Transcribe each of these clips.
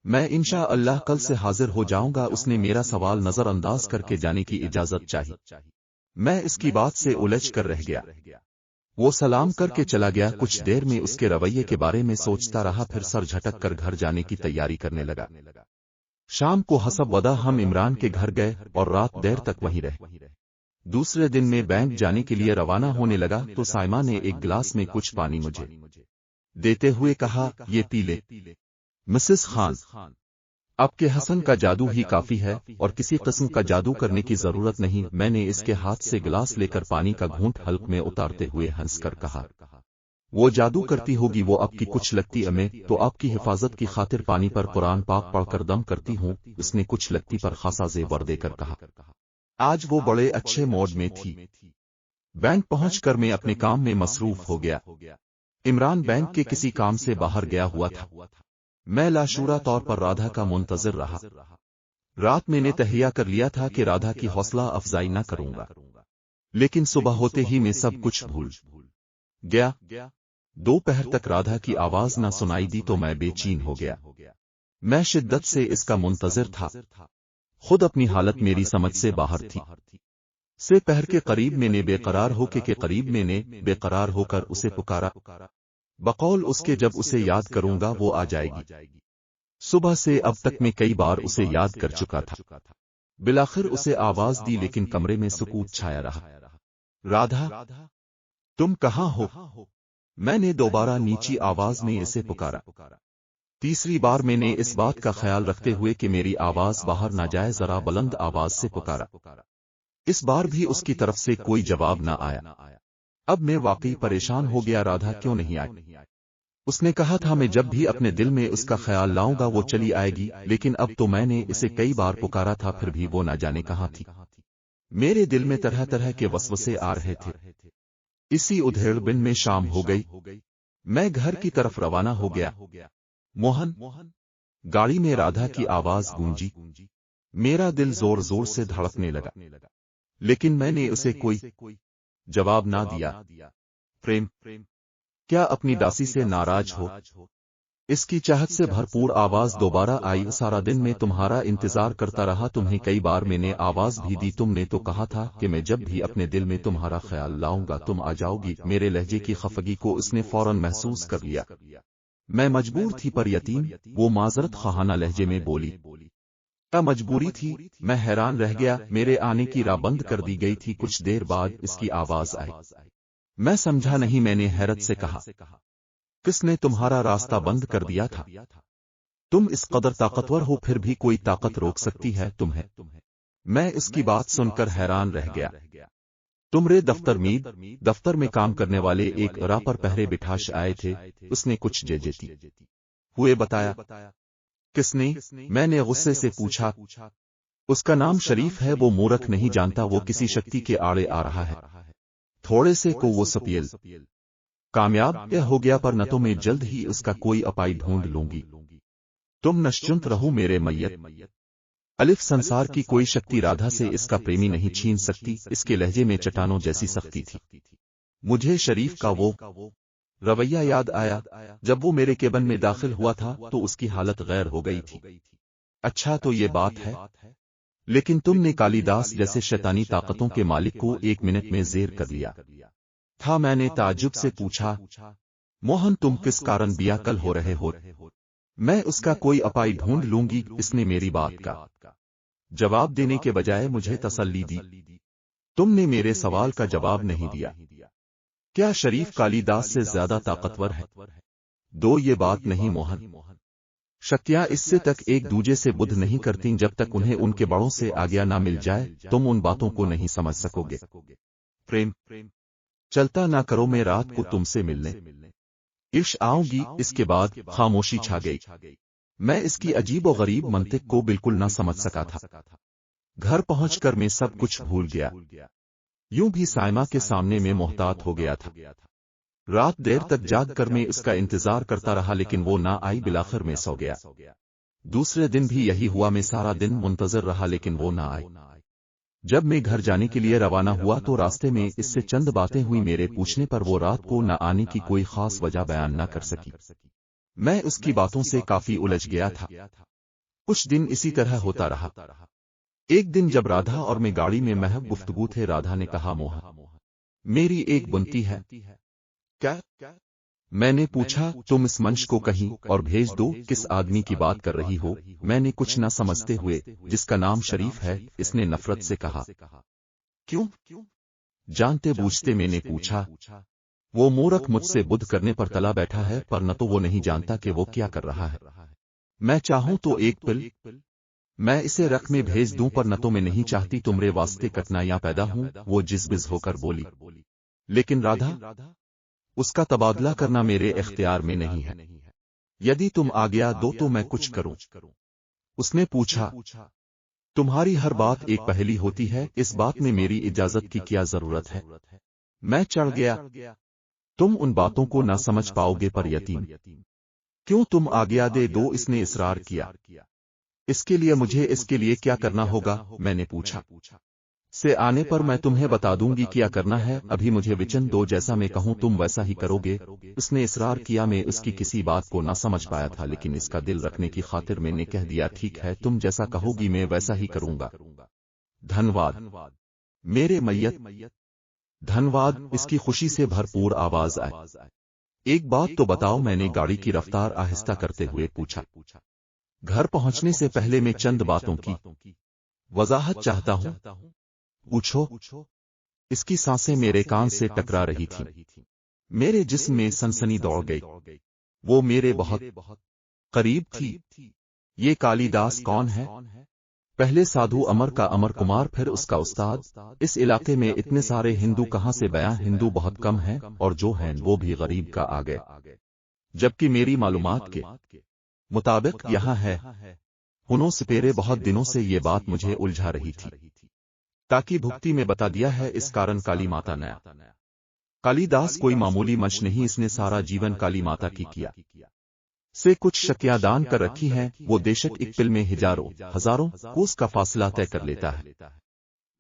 میں انشاءاللہ کل سے حاضر ہو جاؤں گا۔ اس نے میرا سوال نظر انداز کر کے جانے کی اجازت چاہی۔ میں اس کی بات سے الجھ کر رہ گیا۔ وہ سلام کر کے چلا گیا۔ کچھ دیر میں اس کے رویے کے بارے میں سوچتا رہا، پھر سر جھٹک کر گھر جانے کی تیاری کرنے لگا۔ شام کو حسب ودا ہم عمران کے گھر گئے اور رات دیر تک وہیں رہے۔ دوسرے دن میں بینک جانے کے لیے روانہ ہونے لگا تو سائمہ نے ایک گلاس میں کچھ پانی مجھے دیتے ہوئے کہا، یہ پی لے مسز خان، اب کے حسن کا جادو ہی کافی ہے اور کسی قسم کا جادو کرنے کی ضرورت نہیں۔ میں نے اس کے ہاتھ سے گلاس لے کر پانی کا گھونٹ حلق میں اتارتے ہوئے ہنس کر کہا، وہ جادو کرتی ہوگی، وہ آپ کی کچھ لگتی میں تو آپ کی حفاظت کی خاطر پانی پر قرآن پاک پڑھ کر دم کرتی ہوں۔ اس نے کچھ لگتی پر خاصا زیور دے کر کہا۔ آج وہ بڑے اچھے موڈ میں تھی۔ بینک پہنچ کر میں اپنے کام میں مصروف ہو گیا۔ عمران بینک کے کسی کام سے باہر گیا ہوا تھا۔ میں لاشعورا طور پر رادھا کا منتظر رہا۔ رات میں نے تہیہ کر لیا تھا کہ رادھا کی حوصلہ افزائی نہ کروں گا، لیکن صبح ہوتے ہی میں سب کچھ بھول گیا۔ دوپہر تک رادھا کی آواز نہ سنائی دی تو میں بے چین ہو گیا۔ میں شدت سے اس کا منتظر تھا، خود اپنی حالت میری سمجھ سے باہر تھی۔ سے پہر کے قریب میں نے بے قرار ہو کے قریب میں نے بے قرار ہو کر اسے پکارا، بقول اس کے جب اسے یاد کروں گا وہ آ جائے گی۔ صبح سے اب تک میں کئی بار اسے یاد کر چکا تھا۔ بالآخر اسے آواز دی لیکن کمرے میں سکوت چھایا رہا۔ رادھا، تم کہاں ہو؟ میں نے دوبارہ نیچی آواز میں اسے پکارا۔ تیسری بار میں نے اس بات کا خیال رکھتے ہوئے کہ میری آواز باہر نہ جائے ذرا بلند آواز سے پکارا۔ اس بار بھی اس کی طرف سے کوئی جواب نہ آیا۔ اب میں واقعی پریشان ہو گیا، رادھا کیوں نہیں آئی؟ اس نے کہا تھا میں جب بھی اپنے دل میں اس کا خیال لاؤں گا وہ چلی آئے گی، لیکن اب تو میں نے اسے کئی بار پکارا تھا پھر بھی وہ نہ جانے کہاں تھی۔ میرے دل میں طرح طرح کے وسوسے آ رہے تھے۔ اسی ادھیڑ بن میں شام ہو گئی۔ میں گھر کی طرف روانہ ہو گیا۔ موہن، گاڑی میں رادھا کی آواز گونجی۔ میرا دل زور زور سے دھڑکنے لگا، لیکن میں نے اسے کوئی جواب نہ دیا۔ پریم، کیا اپنی داسی سے ناراض ہو؟ اس کی چاہت سے بھرپور آواز دوبارہ آئی۔ سارا دن میں تمہارا انتظار کرتا رہا، تمہیں کئی بار میں نے آواز بھی دی، تم نے تو کہا تھا کہ میں جب بھی اپنے دل میں تمہارا خیال لاؤں گا تم آ جاؤ گی۔ میرے لہجے کی خفگی کو اس نے فوراً محسوس کر لیا۔ میں مجبور تھی پر یتیم، وہ معذرت خواہانہ لہجے میں بولی۔ کیا مجبوری تھی؟ میں حیران رہ گیا۔ میرے آنے کی راہ بند کر دی گئی تھی۔ کچھ دیر بعد اس کی آواز آئی۔ میں سمجھا نہیں، میں نے حیرت سے کہا، کس نے تمہارا راستہ بند کر دیا تھا؟ تم اس قدر طاقتور ہو پھر بھی کوئی طاقت روک سکتی ہے تمہیں؟ میں اس کی بات سن کر حیران رہ گیا۔ تمرے دفتر میں کام کرنے والے ایک راہ پر پہرے بٹھاش آئے تھے، اس نے کچھ جیجیتی ہوئے بتایا۔ کس نے؟ میں نے غصے سے پوچھا۔ اس کا نام شریف ہے، وہ مورکھ نہیں جانتا، وہ کسی شکتی کے آڑے آ رہا ہے۔ تھوڑے سے کو وہ سپیل کامیاب ہو گیا پر نہ تو میں جلد ہی اس کا کوئی اپائی ڈھونڈ لوں گی۔ تم نشچنت رہو میرے میت۔ الف سنسار کی کوئی شکتی رادھا سے اس کا پریمی نہیں چھین سکتی۔ اس کے لہجے میں چٹانوں جیسی سختی تھی۔ مجھے شریف کا وہ رویہ یاد آیا جب وہ میرے کیبن میں داخل ہوا تھا تو اس کی حالت غیر ہو گئی تھی۔ اچھا تو یہ بات ہے، لیکن تم نے کالی داس جیسے شیطانی طاقتوں کے مالک کو 1 منٹ میں زیر کر لیا تھا۔ میں نے تعجب سے پوچھا، موہن تم کس کارن بیا کل ہو رہے ہو؟ میں اس کا کوئی اپائی ڈھونڈ لوں گی۔ اس نے میری بات کا جواب دینے کے بجائے مجھے تسلی دی۔ تم نے میرے سوال کا جواب نہیں دیا۔ کیا شریف کالی داس سے زیادہ طاقتور ہے؟ یہ بات نہیں موہن۔ شکتیاں اس سے تک ایک دوجے سے بدھ نہیں کرتیں جب تک انہیں ان کے بڑوں سے آگیا نہ مل جائے۔ تم ان باتوں کو نہیں سمجھ سکو گے۔ پریم، چلتا نہ کرو، میں رات کو تم سے ملنے آؤں گی۔ اس کے بعد خاموشی چھا گئی۔ میں اس کی عجیب و غریب منطق کو بالکل نہ سمجھ سکا تھا۔ گھر پہنچ کر میں سب کچھ بھول گیا، یوں بھی سائمہ کے سامنے میں محتاط ہو گیا تھا۔ رات دیر تک جاگ کر میں اس کا انتظار کرتا رہا لیکن وہ نہ آئی۔ بالآخر میں سو گیا۔ دوسرے دن بھی یہی ہوا، میں سارا دن منتظر رہا لیکن وہ نہ آئی۔ جب میں گھر جانے کے لیے روانہ ہوا تو راستے میں اس سے چند باتیں ہوئی۔ میرے پوچھنے پر وہ رات کو نہ آنے کی کوئی خاص وجہ بیان نہ کر سکی۔ میں اس کی باتوں سے کافی الجھ گیا تھا۔ कुछ दिन इसी तरह होता रहा। एक दिन जब राधा और मैं गाड़ी में महज गुफ्तगू थे, राधा ने कहा, मोहन, मेरी एक बुनती है क्या? मैंने पूछा, तुम इस मंच को कहीं और भेज दो, किस आदमी की बात कर रही हो? मैंने कुछ न समझते हुए, जिसका नाम शरीफ है, इसने नफरत से कहा। क्यों? जानते बूझते मैंने पूछा। वो मूर्ख मुझसे बुद्ध करने पर तला बैठा है, पर न तो वो नहीं जानता कि वो क्या कर रहा है। मैं चाहूं तो एक पिल मैं इसे रख में भेज दूं, पर न तो मैं नहीं चाहती तुमरे वास्ते कठिनाइयां पैदा हूं, वो जिज़बिज़ होकर बोली। लेकिन राधा, उसका तबादला करना मेरे इख्तियार में नहीं है। यदि तुम आज्ञा दो तो मैं कुछ करूं। उसने पूछा, तुम्हारी हर बात एक पहेली होती है, इस बात में मेरी इजाजत की क्या जरूरत है? मैं चढ़ गया। तुम उन बातों को ना समझ पाओगे पर यतीम। क्यों, तुम आज्ञा दे दो, इसने इसरार किया। इसके लिए मुझे इसके लिए क्या करना होगा? मैंने पूछा। से आने पर मैं तुम्हें बता दूंगी क्या करना है, अभी मुझे वचन दो, जैसा मैं कहूं तुम वैसा ही करोगे। उसने इसरार किया। मैं उसकी किसी बात को ना समझ पाया था, लेकिन इसका दिल रखने की खातिर मैंने कह दिया, ठीक है, तुम जैसा कहोगी मैं वैसा ही करूंगा। धन्यवाद मेरे मैयत, धन्यवाद। इसकी खुशी से भरपूर आवाज आई। एक बात तो बताओ, मैंने गाड़ी की रफ्तार आहिस्ता करते हुए पूछा। घर पहुंचने से पहले मैं चंद बातों की वजाहत चाहता हूं। पूछो। इसकी सांसें मेरे कान से टकरा रही थीं। मेरे जिस्म में सनसनी दौड़ गई। वो मेरे बहुत करीब थी। ये कालिदास कौन है? पहले साधु अमर का अमर कुमार, फिर उसका उस्ताद। इस इलाके में इतने सारे हिंदू कहां से? बयां हिंदू बहुत कम हैं, और जो हैं वो भी गरीब का आ गए। जबकि मेरी मालूमात के मुताबिक यहाँ है। उन्हों सपेरे बहुत दिनों से ये बात मुझे उलझा रही थी। ताकि भुक्ति में बता दिया है, इस कारण काली माता नया। कालिदास कोई मामूली मंच नहीं, इसने सारा जीवन काली माता की किया से कुछ शक्तियां दान कर रखी हैं। वो देशक एक पिल में हजारों कोस का फासला तय कर लेता है।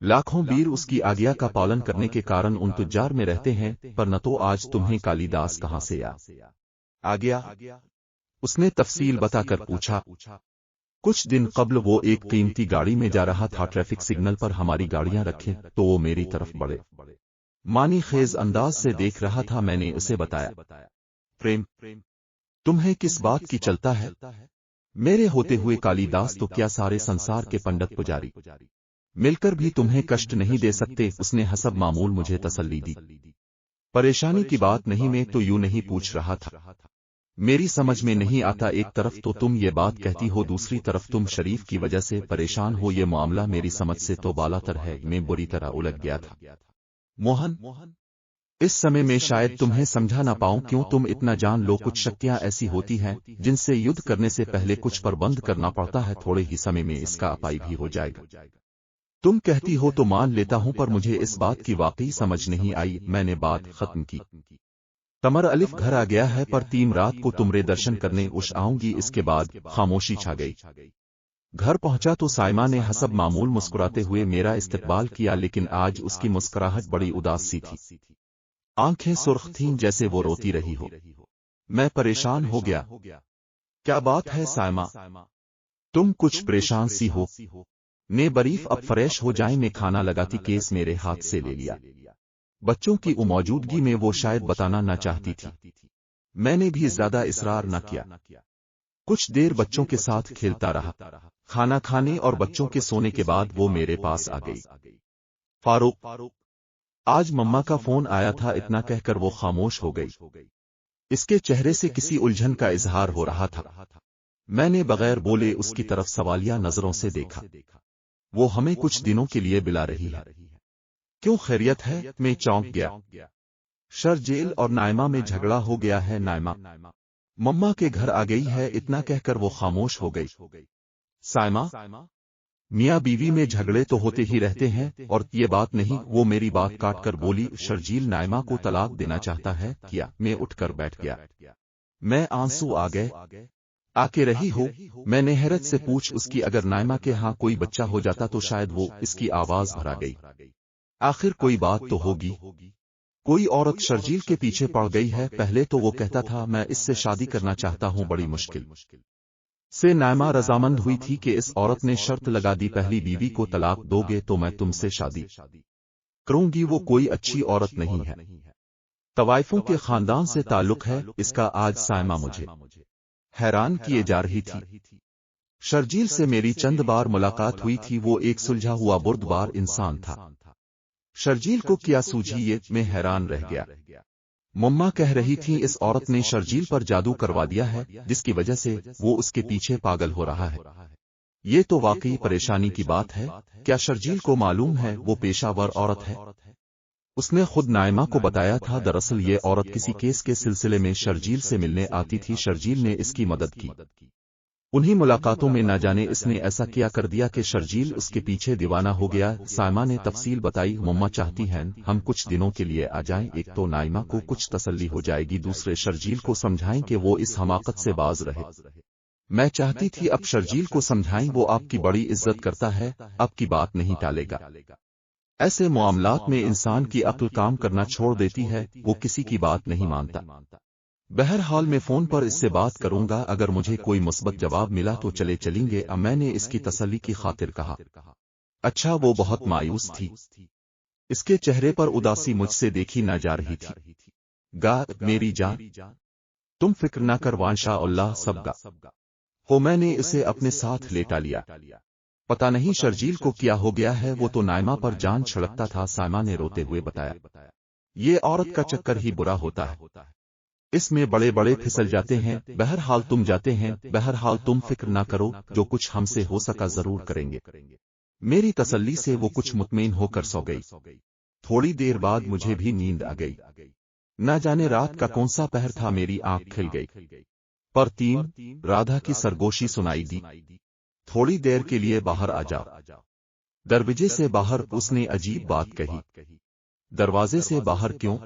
लाखों वीर उसकी आज्ञा का पालन करने के कारण उन तुज्जार में रहते हैं, पर न तो आज तुम्हें कालिदास कहां से आ गया? उसने तफसील बताकर पूछा। कुछ दिन कब्ल वो एक कीमती गाड़ी में जा रहा था। ट्रैफिक सिग्नल पर हमारी गाड़ियां रखें तो वो मेरी तरफ बढ़े मानी खेज अंदाज से देख रहा था। मैंने उसे बताया, प्रेम तुम्हें किस बात की चलता है? मेरे होते हुए कालिदास तो क्या सारे संसार के पंडित पुजारी मिलकर भी तुम्हें कष्ट नहीं दे सकते। उसने हसब मामूल मुझे तसल्ली दी। परेशानी की बात नहीं, मैं तो यूं नहीं पूछ रहा था। मेरी समझ में नहीं आता, एक तरफ तो तुम ये बात कहती हो, दूसरी तरफ तुम शरीफ की वजह से परेशान हो। ये मामला मेरी समझ से तो बालातर है। मैं बुरी तरह उलझ गया था। मोहन, इस समय में शायद तुम्हें समझा ना पाऊं। क्यों, तुम इतना जान लो, कुछ शक्तियां ऐसी होती हैं जिनसे युद्ध करने से पहले कुछ प्रबंध करना पड़ता है। थोड़े ही समय में इसका अपाय भी हो जाएगा। तुम कहती हो तो मान लेता हूं, पर मुझे इस बात की वाकई समझ नहीं आई। मैंने बात खत्म की। तमर अलिफ घर आ गया है, पर 3 रात को तुमरे दर्शन करने उश आऊंगी। इसके बाद खामोशी छा गई। घर पहुंचा तो साइमा ने हसब मामूल मुस्कुराते हुए मेरा इस्तकबाल किया, लेकिन आज उसकी मुस्कुराहट बड़ी उदास सी थी। आंखें सुर्ख थीं जैसे वो रोती रही हो। मैं परेशान हो गया। क्या बात है साइमा, तुम कुछ परेशान सी हो? ने बरीफ अब फ्रेश हो जाए। मैं खाना लगाती केस मेरे हाथ से ले लिया। बच्चों की मौजूदगी में वो शायद बताना न चाहती थी। मैंने भी ज्यादा इसरार न किया। कुछ देर बच्चों के साथ खेलता रहा। खाना खाने और बच्चों के सोने के बाद वो मेरे पास आ गई। फारूक, आज मम्मा का फोन आया था, इतना कहकर वो खामोश हो गई। इसके चेहरे से किसी उलझन का इजहार हो रहा था। मैंने बगैर बोले उसकी तरफ सवालिया नजरों से देखा। वो हमें कुछ दिनों के लिए बुला रही है। क्यों, खैरियत है? मैं चौंक गया। शर्जेल और नायमा में झगड़ा हो गया है। नायमा मम्मा के घर आ गई है। इतना कहकर वो खामोश हो गई। साइमा, मियां बीवी में झगड़े तो होते ही रहते हैं, और ये बात नहीं। वो मेरी बात काट कर बोली, शर्जील नायमा को तलाक देना चाहता है क्या? मैं उठकर बैठ गया। मैं आंसू आ गए। आके रही हो? मैंने हैरत से पूछ उसकी। अगर नायमा के यहाँ कोई बच्चा हो जाता तो शायद वो। इसकी आवाज भरा गई। आखिर कोई बात तो होगी। कोई औरत शर्जील के पीछे पड़ गई है। पहले तो वो कहता था मैं इससे शादी करना चाहता हूं, बड़ी मुश्किल से नायमा रजामंद हुई थी कि इस औरत ने शर्त लगा दी, पहली बीवी को तलाक दोगे तो मैं तुमसे शादी करूंगी। वो कोई अच्छी औरत नहीं है, तवाइफों के खानदान से ताल्लुक है इसका। आज सायमा मुझे हैरान किए जा रही थी। शर्जील से मेरी चंद बार मुलाकात हुई थी। वो एक सुलझा हुआ बुर्दबार इंसान था। शर्जील को क्या सूझी ये मैं हैरान रह गया। मुम्मा कह रही थी इस औरत ने शर्जील पर जादू करवा दिया है, जिसकी वजह से वो उसके पीछे पागल हो रहा है। ये तो वाकई परेशानी की बात है। क्या शर्जील को मालूम है वो पेशावर औरत है? उसने खुद नायमा को बताया था। दरअसल ये औरत किसी केस के सिलसिले में शर्जील से मिलने आती थी। शर्जील ने इसकी मदद की। उन्हीं मुलाकातों में न जाने इसने ऐसा क्या कर दिया कि शर्जील उसके पीछे दीवाना हो गया। सायमा ने तफसील बताई। मुम्मा चाहती हैं हम कुछ दिनों के लिए आ जाएं। एक तो नायमा को कुछ तसल्ली हो जाएगी, दूसरे शर्जील को समझाएं कि वो इस हमाकत से बाज रहे। मैं चाहती थी अब शर्जील को समझाएं, वो आपकी बड़ी इज्जत करता है, आपकी बात नहीं टालेगा। ऐसे मामलात में इंसान की अक्ल काम करना छोड़ देती है, वो किसी की बात नहीं मानता। बहरहाल मैं फोन पर इससे बात करूंगा, अगर मुझे कोई मुस्बत जवाब मिला तो चले चलेंगे। अब मैंने इसकी तसल्ली की खातिर कहा। अच्छा, वो बहुत मायूस थी। इसके चेहरे पर उदासी मुझसे देखी न जा रही थी। गा मेरी जान, तुम फिक्र न कर, वांशाअल्लाह सबगा हो। मैंने इसे अपने साथ लेटा लिया। पता नहीं शर्जील को क्या हो गया है, वो तो नायमा पर जान छिड़कता था। सायमा ने रोते हुए बताया, ये औरत का चक्कर ही बुरा होता है, इसमें बड़े बड़े फिसल जाते हैं। बहरहाल तुम जाते हैं, बहरहाल तुम फिक्र ना करो, जो कुछ हमसे हो सका जरूर करेंगे। मेरी तसल्ली से वो कुछ मुतमईन होकर सो गई। थोड़ी देर बाद मुझे भी नींद आ गई। न जाने रात का कौन सा पहर था, मेरी आंख खिल गई। पर 3 राधा की सरगोशी सुनाई दी। थोड़ी देर के लिए बाहर आ जाओ। दरवाजे से बाहर उसने अजीब बात कही। दरवाजे से बाहर क्यों?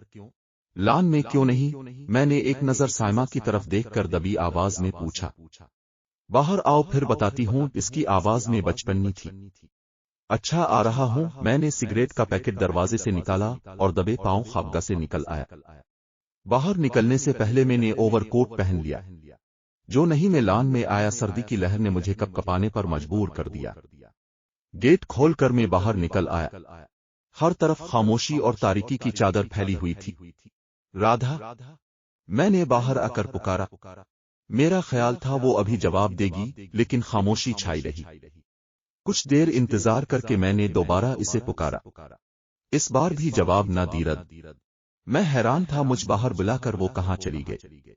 लान में क्यों नहीं? मैंने एक नजर सायमा की तरफ देखकर दबी आवाज में पूछा। बाहर आओ फिर बताती हूं। इसकी आवाज में बचपनी थी। अच्छा, आ रहा हूं। मैंने सिगरेट का पैकेट दरवाजे से निकाला और दबे पांव खाबगा से निकल आया। बाहर निकलने से पहले मैंने ओवरकोट पहन लिया। जो नहीं मैं लान में आया, सर्दी की लहर ने मुझे कपकपाने पर मजबूर कर दिया। गेट खोलकर मैं बाहर निकल आया। हर तरफ खामोशी और तारीकी की चादर फैली हुई थी। राधा, मैंने बाहर आकर पुकारा। मेरा ख्याल था वो अभी जवाब देगी, लेकिन खामोशी छाई रही। कुछ देर इंतजार करके मैंने दोबारा इसे पुकारा। इस बार भी जवाब न दी रद। मैं हैरान था, मुझ बाहर बुलाकर वो कहां चली गई।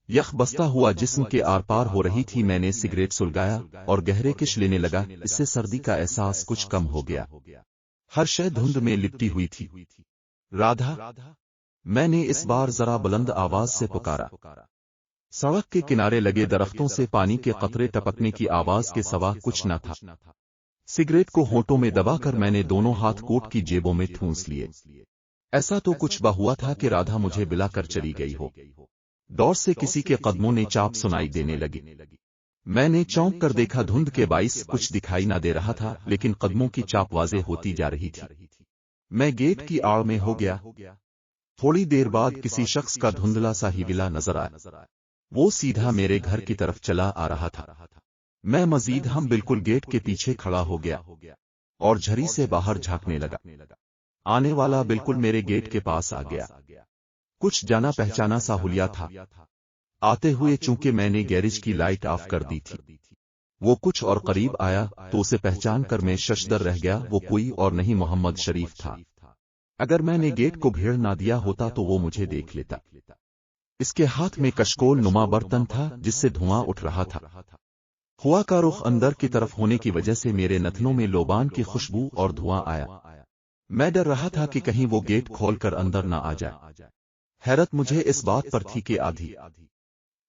यख बसता हुआ जिस्म के आर पार हो रही थी। मैंने सिगरेट सुलगाया और गहरे किश लेने लगा। इससे सर्दी का एहसास कुछ कम हो गया। हर शय धुंध में लिपटी हुई थी। राधा, मैंने इस बार जरा बुलंद आवाज से पुकारा। सड़क के किनारे लगे दरख्तों से पानी के कतरे टपकने की आवाज के सिवा कुछ न था। सिगरेट को होंठों में दबाकर मैंने दोनों हाथ कोट की जेबों में ठूंस लिए। ऐसा तो कुछ हुआ था कि राधा मुझे बिलाकर चली गई हो। दौर से किसी के कदमों ने चाप सुनाई देने लगी। मैंने चौंक कर देखा। धुंध के बाइस कुछ दिखाई न दे रहा था, लेकिन कदमों की चाप वाज़े होती जा रही थी। मैं गेट की आड़ में हो गया। थोड़ी देर बाद किसी शख्स का धुंधला सा हिविला नजर आया। वो सीधा मेरे घर की तरफ चला आ रहा था। मैं मजीद हम बिल्कुल गेट के पीछे खड़ा हो गया और झरी से बाहर झांकने लगा। आने वाला बिल्कुल मेरे गेट के पास आ गया। कुछ जाना पहचाना सा हुलिया था। आते हुए चूंकि मैंने गैरेज की लाइट ऑफ कर दी थी, वो कुछ और करीब आया तो उसे पहचान कर मैं शशदर रह गया। वो कोई और नहीं, मोहम्मद शरीफ था। अगर मैंने गेट को भेड़ ना दिया होता तो वो मुझे देख लेता। इसके हाथ में कशकोल नुमा बर्तन था जिससे धुआं उठ रहा था। हुआ का रुख अंदर की तरफ होने की वजह से मेरे नथनों में लोबान की खुशबू और धुआं आया। मैं डर रहा था कि कहीं वो गेट खोलकर अंदर ना आ जाए। हैरत मुझे इस बात पर थी कि आधी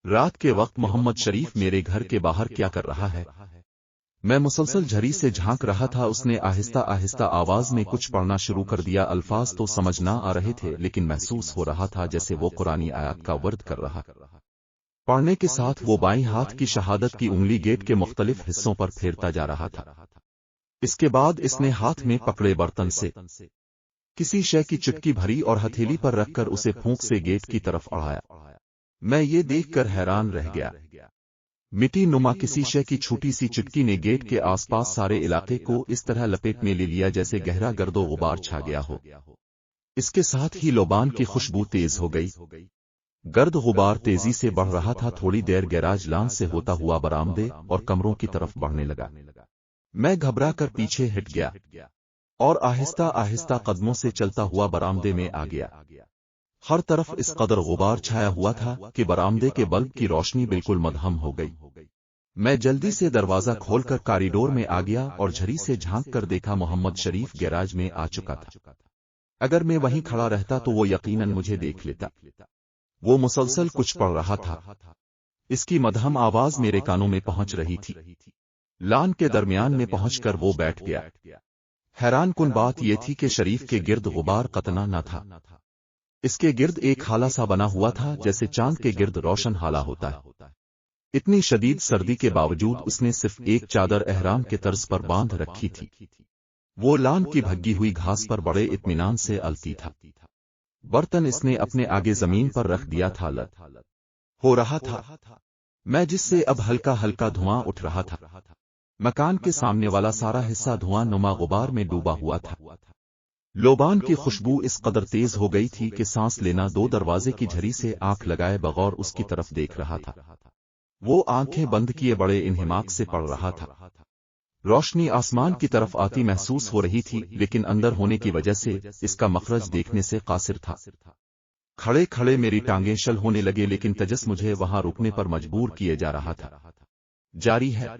रात के वक्त मोहम्मद शरीफ मेरे घर के बाहर क्या कर रहा है। मैं मुसलसल झरी से झांक रहा था। उसने आहिस्ता आहिस्ता आवाज में कुछ पढ़ना शुरू कर दिया। अल्फाज तो समझ ना आ रहे थे, लेकिन महसूस हो रहा था जैसे वो कुरानी आयत का वर्द कर रहा। पढ़ने के साथ वो बाईं हाथ की शहादत की उंगली गेट के मुख्तलिफ हिस्सों पर फेरता जा रहा था। इसके बाद इसने हाथ में पकड़े बर्तन से किसी शय की चुटकी भरी और हथेली पर रखकर उसे फूंक से गेट की तरफ बढ़ाया। मैं ये देखकर हैरान रह गया। मिट्टी नुमा किसी शय की छोटी सी चुटकी ने गेट के आसपास सारे इलाके को इस तरह लपेट में ले लिया जैसे गहरा गर्दो गुबार छा गया हो। इसके साथ ही लोबान की खुशबू तेज हो गई। गर्द गुबार तेजी से बढ़ रहा था। थोड़ी देर गैराज लान से होता हुआ बरामदे और कमरों की तरफ बढ़ने लगा। मैं घबरा कर पीछे हट गया और आहिस्ता आहिस्ता कदमों से चलता हुआ बरामदे में आ गया। हर तरफ इस कदर गुबार छाया हुआ था कि बरामदे के बल्ब की रोशनी बिल्कुल मदहम हो गई। मैं जल्दी से दरवाजा खोलकर कॉरिडोर में आ गया और झरी से झांक कर देखा मोहम्मद शरीफ गैराज में आ चुका था। अगर मैं वहीं खड़ा रहता तो वो यकीनन मुझे देख लेता। वो मुसलसल कुछ पढ़ रहा था। इसकी मदहम आवाज मेरे कानों में पहुंच रही थी। लान के दरमियान में पहुंचकर वो बैठ गया। हैरान कुन बात यह थी कि शरीफ के गिर्द गुबार कतना न था। इसके गिर्द एक हाला सा बना हुआ था जैसे चांद के गिर्द रोशन हाला होता है। इतनी शदीद सर्दी के बावजूद उसने सिर्फ एक चादर एहराम के तर्ज पर बांध रखी थी। वो लान की भग्गी हुई घास पर बड़े इत्मीनान से अलती था। बर्तन इसने अपने आगे जमीन पर रख दिया था। लत हो रहा था मैं जिससे अब हल्का हल्का धुआं उठ रहा था। मकान के सामने वाला सारा हिस्सा धुआं नुमा गुबार में डूबा हुआ था। लोबान की खुशबू इस कदर तेज हो गई थी कि सांस लेना दो दरवाजे की झरी से आंख लगाए बगौर उसकी तरफ देख रहा था। वो आंखें बंद किए बड़े इन्हिमाक से पढ़ रहा था। रोशनी आसमान की तरफ आती महसूस हो रही थी, लेकिन अंदर होने की वजह से इसका मखरज देखने से कासिर था। खड़े खड़े मेरी टांगें शल होने लगे, लेकिन तजस मुझे वहां रुकने पर मजबूर किए जा रहा था। जारी है।